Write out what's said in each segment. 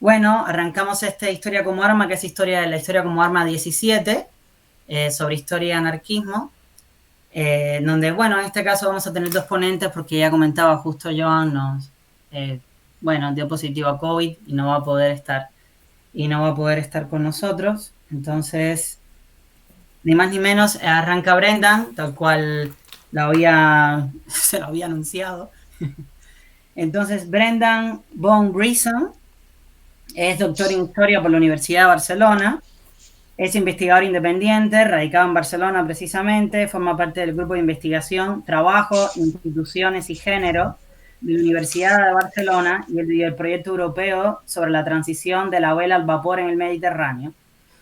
Bueno, arrancamos esta Historia como Arma, que es la Historia como Arma 17, sobre historia y anarquismo, donde, bueno, en este caso vamos a tener dos ponentes porque ya comentaba justo Joan, dio positivo a COVID y no va a poder estar con nosotros. Entonces, ni más ni menos, arranca Brendan, tal cual se lo había anunciado. Entonces, Brendan von Grison es doctor en Historia por la Universidad de Barcelona. Es investigador independiente, radicado en Barcelona precisamente, forma parte del grupo de investigación Trabajo, Instituciones y Género de la Universidad de Barcelona y el proyecto europeo sobre la transición de la vela al vapor en el Mediterráneo.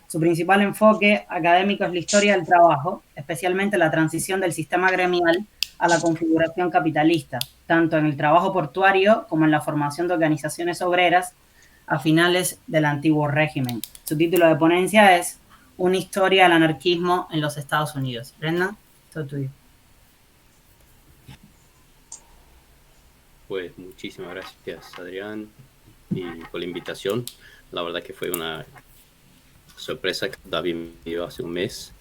Su principal enfoque académico es la historia del trabajo, especialmente la transición del sistema gremial a la configuración capitalista, tanto en el trabajo portuario como en la formación de organizaciones obreras a finales del antiguo régimen. Su título de ponencia es Una historia del anarquismo en los Estados Unidos. Brenda, todo tuyo. Pues muchísimas gracias, Adrián, y por la invitación. La verdad que fue una sorpresa que David me dio hace un mes.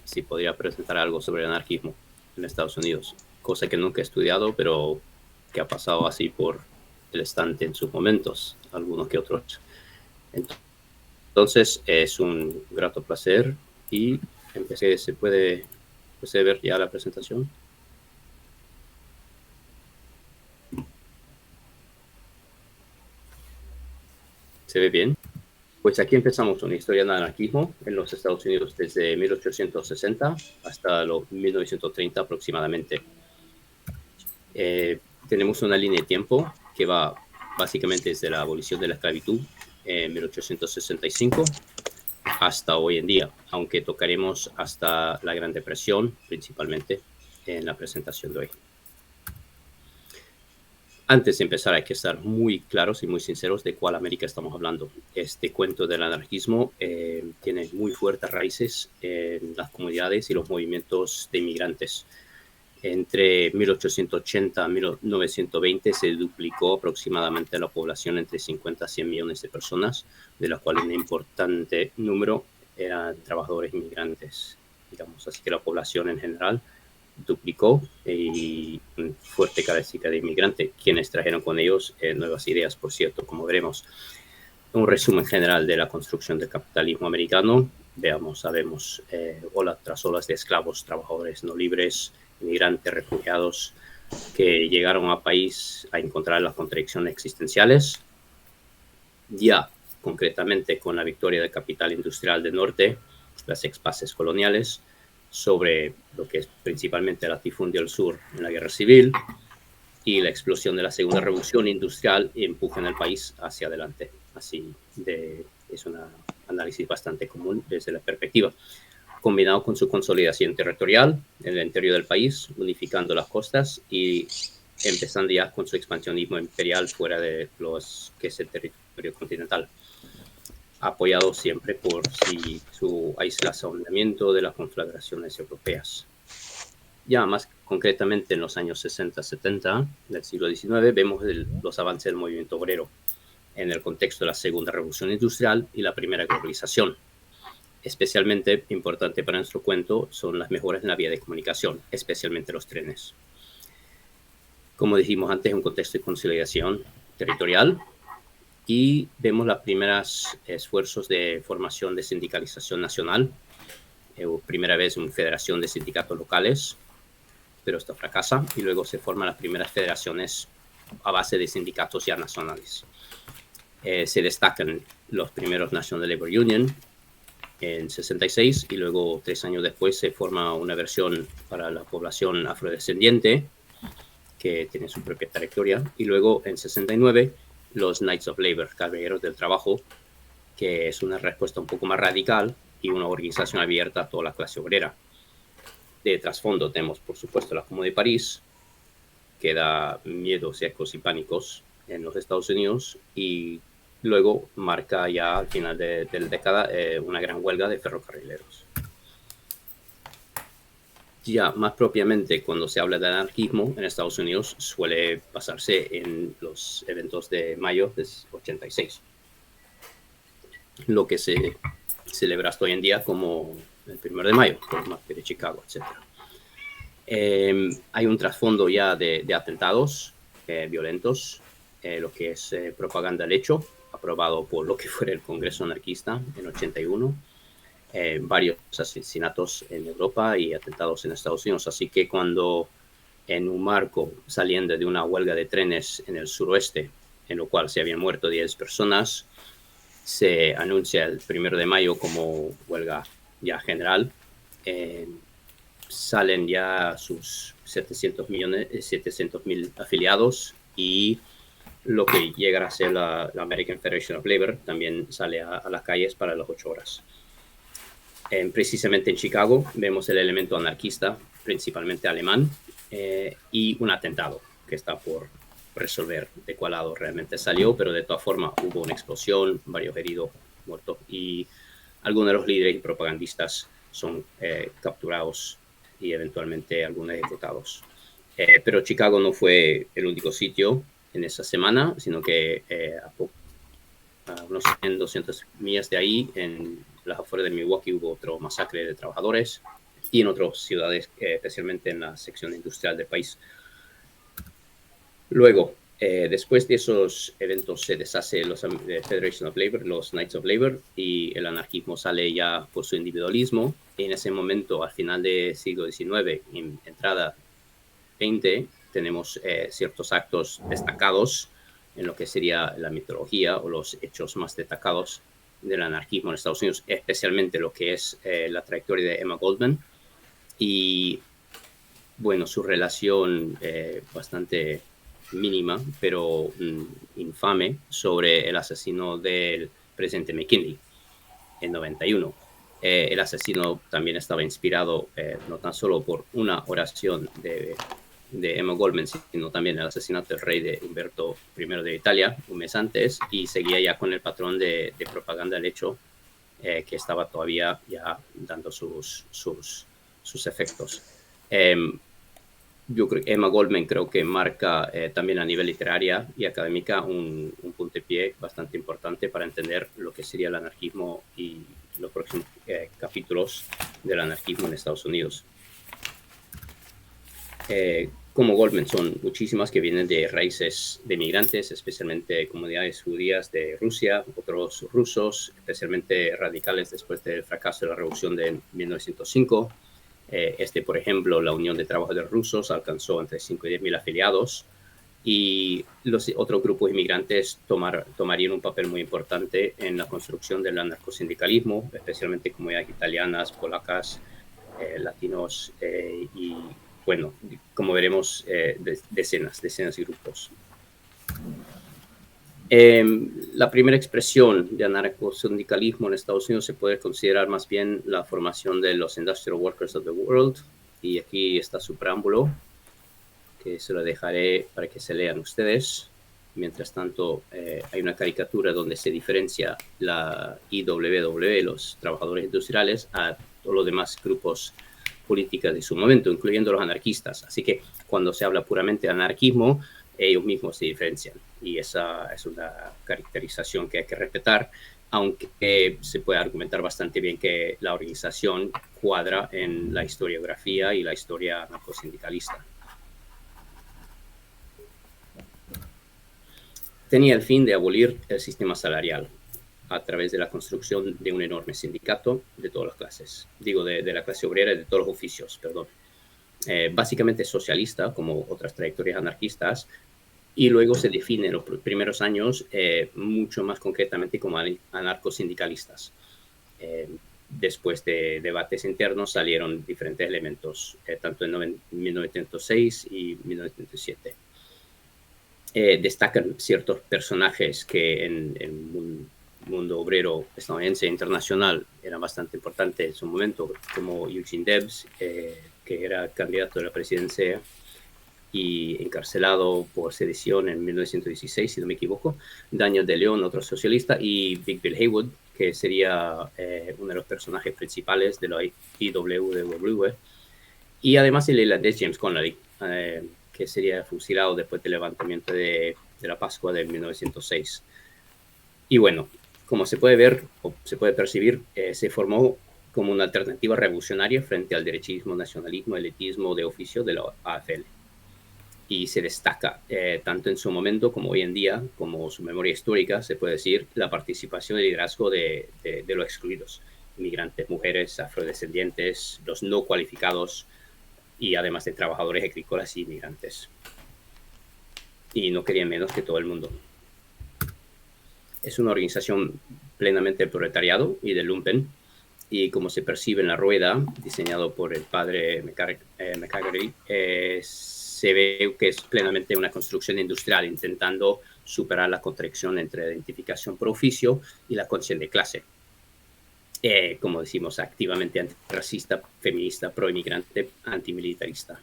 Si podría presentar algo sobre el anarquismo en Estados Unidos, cosa que nunca he estudiado, pero que ha pasado así por el estante en sus momentos, algunos que otros. Entonces es un grato placer y empecé. ¿Se puede ver ya la presentación? ¿Se ve bien? Pues aquí empezamos una historia del anarquismo en los Estados Unidos desde 1860 hasta los 1930 aproximadamente. Tenemos una línea de tiempo que va básicamente desde la abolición de la esclavitud en 1865 hasta hoy en día, aunque tocaremos hasta la Gran Depresión principalmente en la presentación de hoy. Antes de empezar hay que estar muy claros y muy sinceros de cuál América estamos hablando. Este cuento del anarquismo tiene muy fuertes raíces en las comunidades y los movimientos de inmigrantes. Entre 1880 y 1920 se duplicó aproximadamente la población entre 50 a 100 millones de personas, de las cuales un importante número eran trabajadores inmigrantes, digamos. Así que la población en general duplicó y fuerte característica de inmigrante, quienes trajeron con ellos nuevas ideas, por cierto, como veremos. Un resumen general de la construcción del capitalismo americano. Sabemos olas tras olas de esclavos, trabajadores no libres, inmigrantes, refugiados, que llegaron al país a encontrar las contradicciones existenciales. Ya concretamente con la victoria del capital industrial del norte, las expases coloniales, sobre lo que es principalmente el latifundio del sur en la guerra civil y la explosión de la segunda revolución industrial empujan el país hacia adelante. Es un análisis bastante común desde la perspectiva, combinado con su consolidación territorial en el interior del país, unificando las costas y empezando ya con su expansionismo imperial fuera de los que es el territorio continental, apoyado siempre por su aislamiento de las conflagraciones europeas. Ya más concretamente en los años 60-70 del siglo XIX vemos los avances del movimiento obrero en el contexto de la segunda revolución industrial y la primera globalización. Especialmente importante para nuestro cuento son las mejoras en la vía de comunicación, especialmente los trenes. Como dijimos antes, un contexto de consolidación territorial, y vemos los primeros esfuerzos de formación de sindicalización nacional, primera vez una federación de sindicatos locales, pero esto fracasa, y luego se forman las primeras federaciones a base de sindicatos ya nacionales. Se destacan los primeros National Labor Union en 66, y luego 3 años después se forma una versión para la población afrodescendiente que tiene su propia trayectoria, y luego en 69 los Knights of Labor, Caballeros del Trabajo, que es una respuesta un poco más radical y una organización abierta a toda la clase obrera. De trasfondo tenemos, por supuesto, la Comuna de París, que da miedos, ecos y pánicos en los Estados Unidos, y luego marca ya al final de la década una gran huelga de ferrocarrileros. ya más propiamente cuando se habla de anarquismo en Estados Unidos suele basarse en los eventos de mayo de 86, lo que se celebra hasta hoy en día como el 1 de mayo, por el mártir de Chicago, etc. Hay un trasfondo ya de atentados violentos, lo que es propaganda al hecho, aprobado por lo que fuera el Congreso anarquista en 81, varios asesinatos en Europa y atentados en Estados Unidos. Así que cuando en un marco saliendo de una huelga de trenes en el suroeste, en lo cual se habían muerto 10 personas, se anuncia el 1 de mayo como huelga ya general, salen ya sus 700.000 afiliados, y lo que llegará a ser la American Federation of Labor también sale a las calles para las 8 horas. Precisamente en Chicago vemos el elemento anarquista, principalmente alemán, y un atentado que está por resolver de cuál lado realmente salió, pero de todas formas hubo una explosión, varios heridos, muertos, y algunos de los líderes y propagandistas son capturados y eventualmente algunos ejecutados. Pero Chicago no fue el único sitio en esa semana, sino que a unos 100, 200 millas de ahí, en las afueras de Milwaukee, hubo otro masacre de trabajadores, y en otras ciudades, especialmente en la sección industrial del país. Luego, después de esos eventos, se deshace los Federation of Labor, los Knights of Labor, y el anarquismo sale ya por su individualismo. Y en ese momento, al final del siglo XIX, en entrada 20, tenemos ciertos actos destacados en lo que sería la mitología o los hechos más destacados del anarquismo en Estados Unidos, especialmente lo que es la trayectoria de Emma Goldman y, bueno, su relación bastante mínima, pero infame, sobre el asesino del presidente McKinley en 91. El asesino también estaba inspirado no tan solo por una oración de Emma Goldman, sino también el asesinato del rey de Humberto I de Italia un mes antes, y seguía ya con el patrón de propaganda del hecho que estaba todavía ya dando sus efectos. Yo creo que Emma Goldman creo que marca también a nivel literaria y académica un puntapié bastante importante para entender lo que sería el anarquismo y los próximos capítulos del anarquismo en Estados Unidos. Como Goldman, son muchísimas que vienen de raíces de migrantes, especialmente comunidades judías de Rusia, otros rusos, especialmente radicales después del fracaso de la revolución de 1905. Por ejemplo, la Unión de Trabajadores Rusos alcanzó entre 5 y 10 mil afiliados, y los otros grupos inmigrantes tomarían un papel muy importante en la construcción del anarcosindicalismo, especialmente comunidades italianas, polacas, latinos y, bueno, como veremos, decenas de grupos. La primera expresión de anarcosindicalismo en Estados Unidos se puede considerar más bien la formación de los Industrial Workers of the World, y aquí está su preámbulo, que se lo dejaré para que se lean ustedes. Mientras tanto, hay una caricatura donde se diferencia la IWW, los trabajadores industriales, a todos los demás grupos políticos de su momento, incluyendo los anarquistas. Así que cuando se habla puramente de anarquismo, ellos mismos se diferencian, y esa es una caracterización que hay que respetar, aunque se puede argumentar bastante bien que la organización cuadra en la historiografía y la historia anarcosindicalista. Tenía el fin de abolir el sistema salarial a través de la construcción de un enorme sindicato de todas las clases, de la clase obrera y de todos los oficios, perdón. Básicamente socialista, como otras trayectorias anarquistas, y luego se define en los primeros años mucho más concretamente como anarcosindicalistas. Después de debates internos salieron diferentes elementos, tanto en 1906 y 1907. Destacan ciertos personajes que en el mundo obrero estadounidense e internacional eran bastante importantes en su momento, como Eugene Debs, que era candidato a la presidencia y encarcelado por sedición en 1916, si no me equivoco. Daniel de León, otro socialista, y Big Bill Haywood, que sería uno de los personajes principales de la IWW. Y además el irlandés James Connolly, que sería fusilado después del levantamiento de la Pascua de 1906. Y bueno, como se puede ver o se puede percibir, se formó como una alternativa revolucionaria frente al derechismo, nacionalismo, elitismo de oficio de la AFL. Y se destaca, tanto en su momento como hoy en día, como su memoria histórica, se puede decir, la participación y liderazgo de los excluidos, inmigrantes, mujeres, afrodescendientes, los no cualificados y además de trabajadores agrícolas y inmigrantes. Y no querían menos que todo el mundo. Es una organización plenamente del proletariado y del lumpen, y como se percibe en la rueda, diseñado por el padre McCarthy, se ve que es plenamente una construcción industrial, intentando superar la contradicción entre la identificación por oficio y la conciencia de clase. Como decimos, activamente antirracista, feminista, pro-inmigrante, antimilitarista.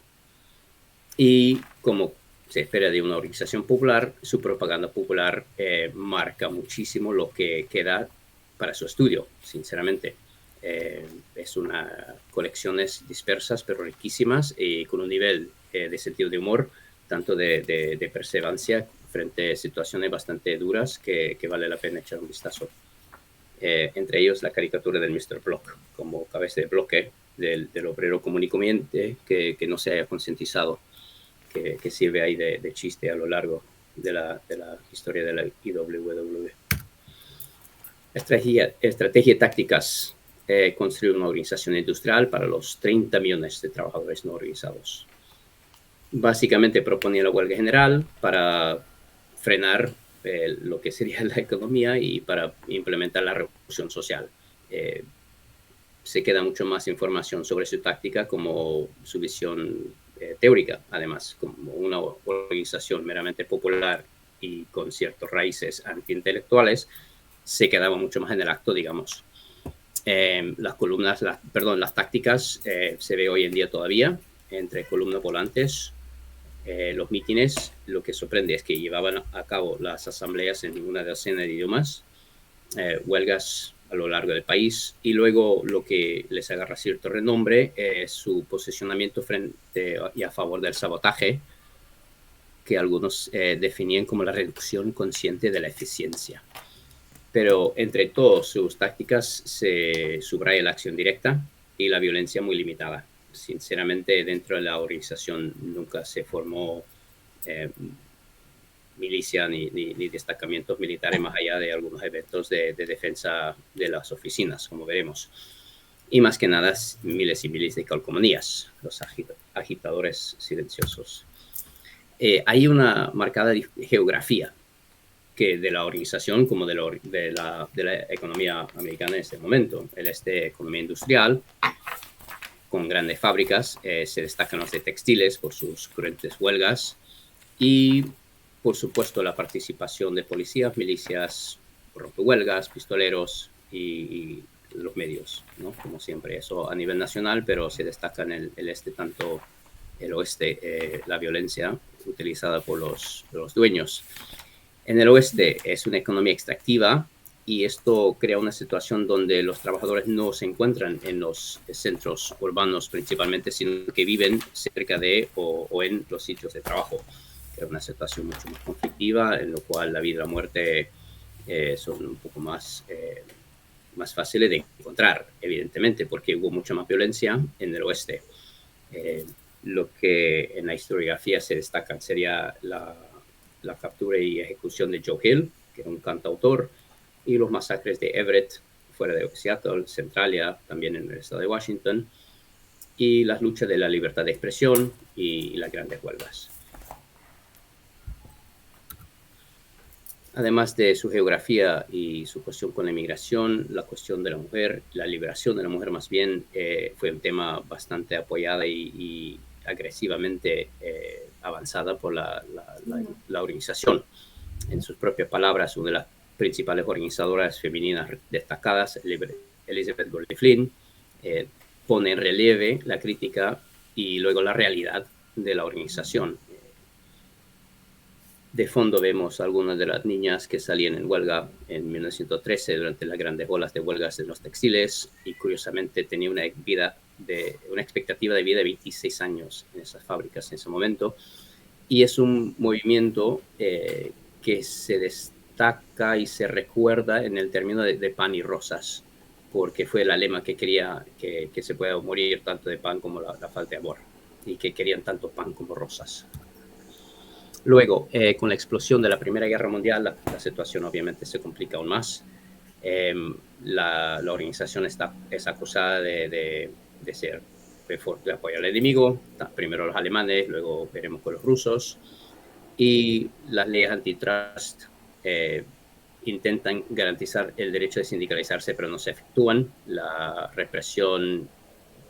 Y como se espera de una organización popular, su propaganda popular marca muchísimo lo que queda para su estudio, sinceramente. Es una colecciones dispersas pero riquísimas y con un nivel de sentido de humor, tanto de perseverancia frente a situaciones bastante duras que vale la pena echar un vistazo. Entre ellos la caricatura del Mr. Block como cabeza de bloque del obrero común y corriente que no se haya concientizado, que sirve ahí de chiste a lo largo de la historia de la IWW. Estrategia tácticas. Construir una organización industrial para los 30 millones de trabajadores no organizados. Básicamente proponía la huelga general para frenar lo que sería la economía y para implementar la revolución social. Se queda mucho más información sobre su táctica como su visión teórica, además, como una organización meramente popular y con ciertas raíces antiintelectuales, se quedaba mucho más en el acto, digamos. Las tácticas se ve hoy en día todavía entre columnas volantes, los mítines. Lo que sorprende es que llevaban a cabo las asambleas en una docena de idiomas, huelgas a lo largo del país, y luego lo que les agarra cierto renombre es su posicionamiento frente y a favor del sabotaje, que algunos definían como la reducción consciente de la eficiencia. Pero entre todas sus tácticas se subraya la acción directa y la violencia muy limitada. Sinceramente, dentro de la organización nunca se formó milicia ni destacamentos militares más allá de algunos eventos de defensa de las oficinas, como veremos. Y más que nada, miles y miles de calcomanías, los agitadores silenciosos. Hay una marcada geografía que de la organización como de la economía americana en este momento. El este, economía industrial, con grandes fábricas, se destacan los de textiles por sus cruentes huelgas y, por supuesto, la participación de policías, milicias, rompehuelgas, pistoleros y los medios, ¿no? Como siempre, eso a nivel nacional, pero se destaca en el este, tanto el oeste, la violencia utilizada por los dueños. En el oeste es una economía extractiva y esto crea una situación donde los trabajadores no se encuentran en los centros urbanos principalmente, sino que viven cerca de o en los sitios de trabajo. Es una situación mucho más conflictiva, en lo cual la vida y la muerte son un poco más fáciles de encontrar, evidentemente, porque hubo mucha más violencia en el oeste. Lo que en la historiografía se destaca sería la captura y ejecución de Joe Hill, que era un cantautor, y los masacres de Everett, fuera de Seattle, Centralia, también en el estado de Washington, y las luchas de la libertad de expresión y las grandes huelgas. Además de su geografía y su cuestión con la inmigración, la cuestión de la mujer, la liberación de la mujer más bien, fue un tema bastante apoyada y agresivamente avanzada por la organización. En sus propias palabras, una de las principales organizadoras femeninas destacadas, Elizabeth Gordon Flynn, pone en relieve la crítica y luego la realidad de la organización. De fondo vemos algunas de las niñas que salían en huelga en 1913 durante las grandes olas de huelgas de los textiles y curiosamente tenía una vida una expectativa de vida de 26 años en esas fábricas en ese momento. Y es un movimiento que se destaca y se recuerda en el término de pan y rosas, porque fue la lema que quería que se pueda morir tanto de pan como la falta de amor, y que querían tanto pan como rosas. Luego, con la explosión de la Primera Guerra Mundial, la situación obviamente se complica aún más. La organización es acusada de ser de apoyo al enemigo, primero los alemanes, luego veremos con los rusos, y las leyes antitrust intentan garantizar el derecho de sindicalizarse, pero no se efectúan. La represión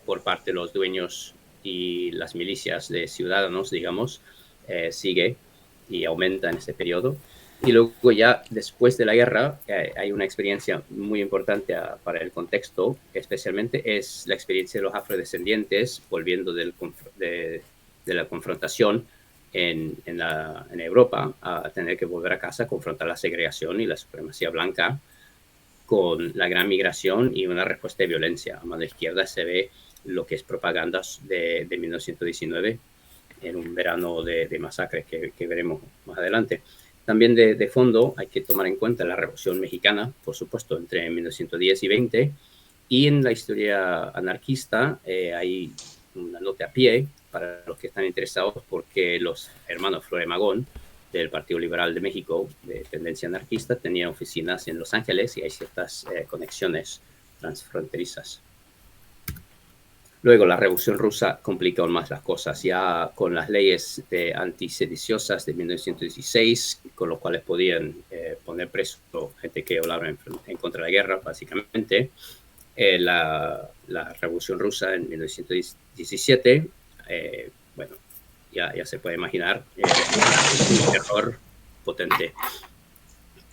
por parte de los dueños y las milicias de ciudadanos, digamos, sigue y aumenta en ese periodo. Y luego ya después de la guerra hay una experiencia muy importante para el contexto, especialmente es la experiencia de los afrodescendientes volviendo de la confrontación en Europa a tener que volver a casa a confrontar la segregación y la supremacía blanca con la gran migración y una respuesta de violencia. A mano izquierda se ve lo que es propaganda de 1919 en un verano de masacres que veremos más adelante. También de fondo hay que tomar en cuenta la Revolución Mexicana, por supuesto, entre 1910 y 20, y en la historia anarquista hay una nota a pie para los que están interesados, porque los hermanos Flores Magón del Partido Liberal de México, de tendencia anarquista, tenían oficinas en Los Ángeles y hay ciertas conexiones transfronterizas. Luego, la Revolución Rusa complica aún más las cosas, ya con las leyes antisediciosas de 1916, con los cuales podían poner preso gente que hablaba en contra de la guerra, básicamente. La Revolución Rusa en 1917, bueno, ya se puede imaginar, un terror potente.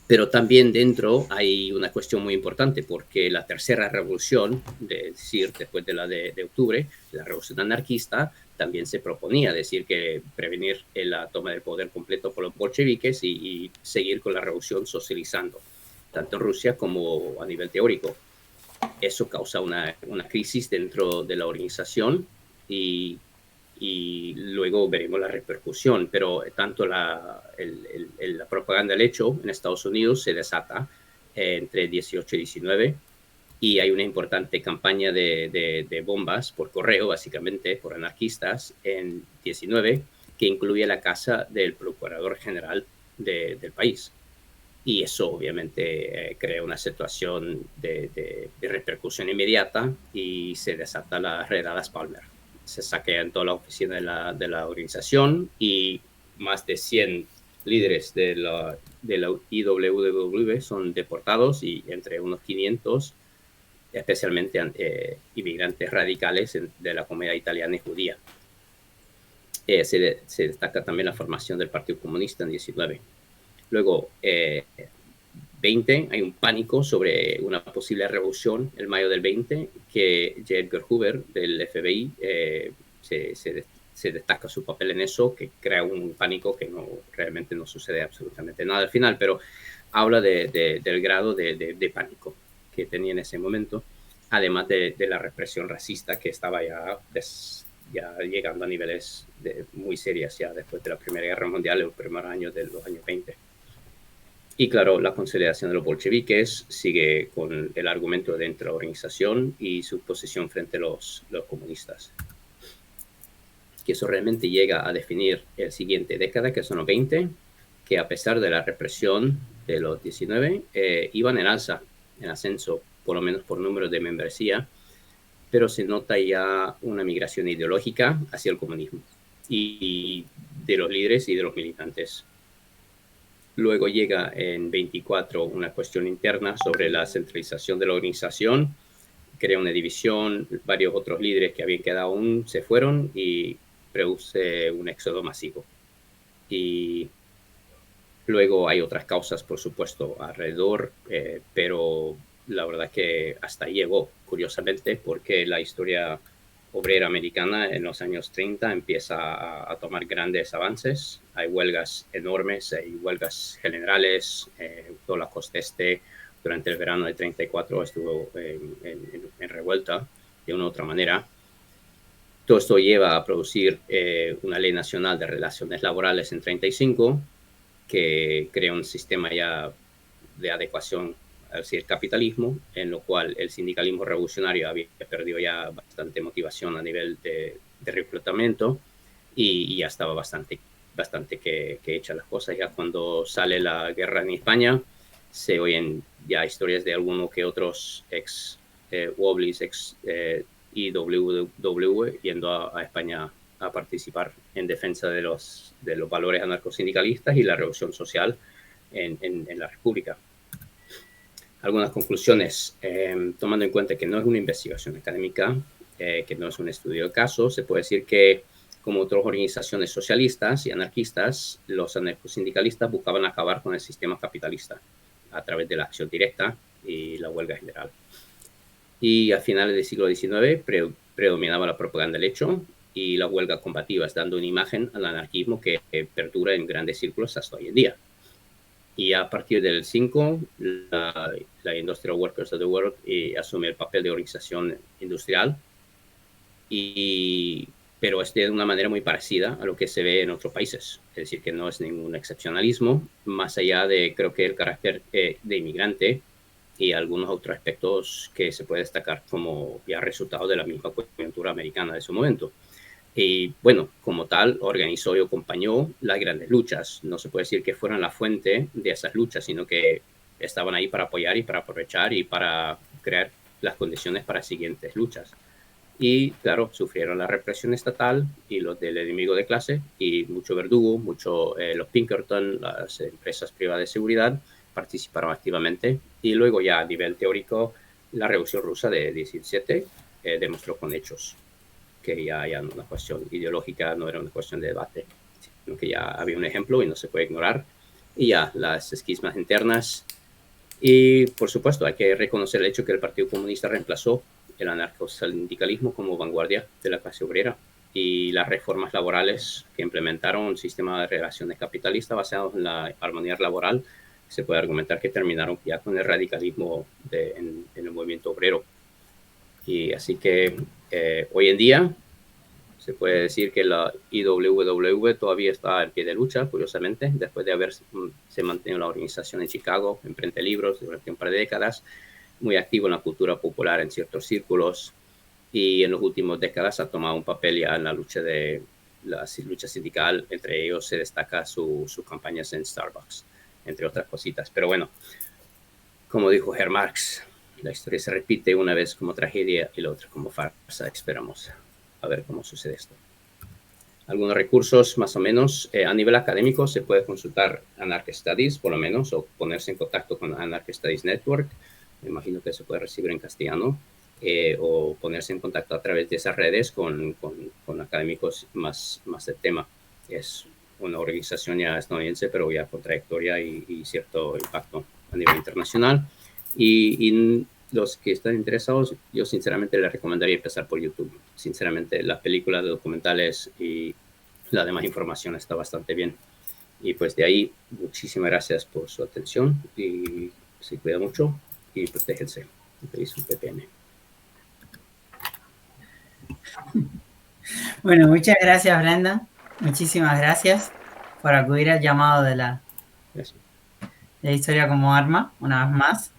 Pero también dentro hay una cuestión muy importante, porque la tercera revolución, es decir, después de la de octubre, la revolución anarquista, también se proponía decir que prevenir la toma del poder completo por los bolcheviques y seguir con la revolución socializando, tanto en Rusia como a nivel teórico. Eso causa una crisis dentro de la organización y luego veremos la repercusión, pero tanto la propaganda del hecho en Estados Unidos se desata entre 18 y 19, y hay una importante campaña de bombas por correo, básicamente por anarquistas, en 19, que incluye la casa del procurador general del país. Y eso obviamente crea una situación de repercusión inmediata y se desata las redadas Palmer. Se saquean toda la oficina de la organización y más de 100 líderes de la IWW son deportados, y entre unos 500 especialmente inmigrantes radicales de la comunidad italiana y judía. Se destaca también la formación del Partido Comunista en 19. Luego, 20, hay un pánico sobre una posible revolución en mayo del 20, que J. Edgar Hoover del FBI se destaca su papel en eso, que crea un pánico que realmente no sucede absolutamente nada al final, pero habla del grado de pánico que tenía en ese momento, además de la represión racista que estaba ya llegando a niveles muy serios ya después de la Primera Guerra Mundial, el primer año de los años 20. Y claro, la consolidación de los bolcheviques sigue con el argumento dentro de la organización y su posición frente a los comunistas. Que eso realmente llega a definir el siguiente década, que son los 20, que a pesar de la represión de los 19, iban en alza, en ascenso, por lo menos por número de membresía, pero se nota ya una migración ideológica hacia el comunismo, y de los líderes y de los militantes. Luego llega en 24 una cuestión interna sobre la centralización de la organización, crea una división, varios otros líderes que habían quedado aún se fueron y produce un éxodo masivo. Y luego hay otras causas, por supuesto, alrededor, pero la verdad que hasta ahí llegó, curiosamente, porque la historia obrera americana en los años 30 empieza a tomar grandes avances. Hay huelgas enormes, hay huelgas generales, toda la costa este durante el verano de 34 estuvo en revuelta de una u otra manera, Todo esto lleva a producir una ley nacional de relaciones laborales en 35, que crea un sistema ya de adecuación hacia el capitalismo, en lo cual el sindicalismo revolucionario había perdido ya bastante motivación a nivel de reclutamiento y ya estaba bastante que hecha las cosas. Ya cuando sale la guerra en España, se oyen ya historias de algunos que otros ex Wobblies, ex IWW, yendo a España a participar en defensa de los valores anarcosindicalistas y la revolución social en la República. Algunas conclusiones, tomando en cuenta que no es una investigación académica, que no es un estudio de caso, se puede decir que, como otras organizaciones socialistas y anarquistas, los anarcosindicalistas buscaban acabar con el sistema capitalista a través de la acción directa y la huelga general. Y a finales del siglo XIX predominaba la propaganda del hecho y las huelgas combativas, dando una imagen al anarquismo que perdura en grandes círculos hasta hoy en día. Y a partir del 5, la Industrial Workers of the World asume el papel de organización industrial, pero es de una manera muy parecida a lo que se ve en otros países. Es decir, que no es ningún excepcionalismo, más allá de, creo que el carácter de inmigrante y algunos otros aspectos que se puede destacar como ya resultado de la misma coyuntura americana de su momento. Y bueno, como tal, organizó y acompañó las grandes luchas. No se puede decir que fueran la fuente de esas luchas, sino que estaban ahí para apoyar y para aprovechar y para crear las condiciones para siguientes luchas. Y claro, sufrieron la represión estatal y los del enemigo de clase y mucho verdugo, los Pinkerton, las empresas privadas de seguridad participaron activamente. Y luego ya a nivel teórico, la Revolución Rusa de 17 demostró con hechos que ya no era una cuestión ideológica, no era una cuestión de debate, sino que ya había un ejemplo y no se puede ignorar. Y ya las esquismas internas. Y por supuesto, hay que reconocer el hecho que el Partido Comunista reemplazó el anarcosindicalismo como vanguardia de la clase obrera, y las reformas laborales que implementaron un sistema de relaciones capitalista basado en la armonía laboral, se puede argumentar que terminaron ya con el radicalismo en el movimiento obrero. Y así que hoy en día se puede decir que la IWW todavía está en pie de lucha, curiosamente, después de haberse mantenido la organización en Chicago, en Frente Libros, durante un par de décadas, muy activo en la cultura popular en ciertos círculos, y en las últimas décadas ha tomado un papel ya en la lucha sindical. Entre ellos se destaca sus campañas en Starbucks, entre otras cositas. Pero bueno, como dijo Herr Marx, la historia se repite una vez como tragedia y la otra como farsa. Esperamos a ver cómo sucede esto. Algunos recursos más o menos a nivel académico se puede consultar Anarch Studies por lo menos, o ponerse en contacto con Anarch Studies Network. Me imagino que se puede recibir en castellano, o ponerse en contacto a través de esas redes con académicos más del tema. Es una organización ya estadounidense, pero ya con trayectoria y cierto impacto a nivel internacional. Y los que están interesados, yo sinceramente les recomendaría empezar por YouTube. Sinceramente, las películas, los documentales y la demás información está bastante bien. Y pues de ahí, muchísimas gracias por su atención y se cuida mucho y protéjense. Feliz un PPN. Bueno, muchas gracias, Brenda. Muchísimas gracias por acudir al llamado de la historia como arma, una vez más.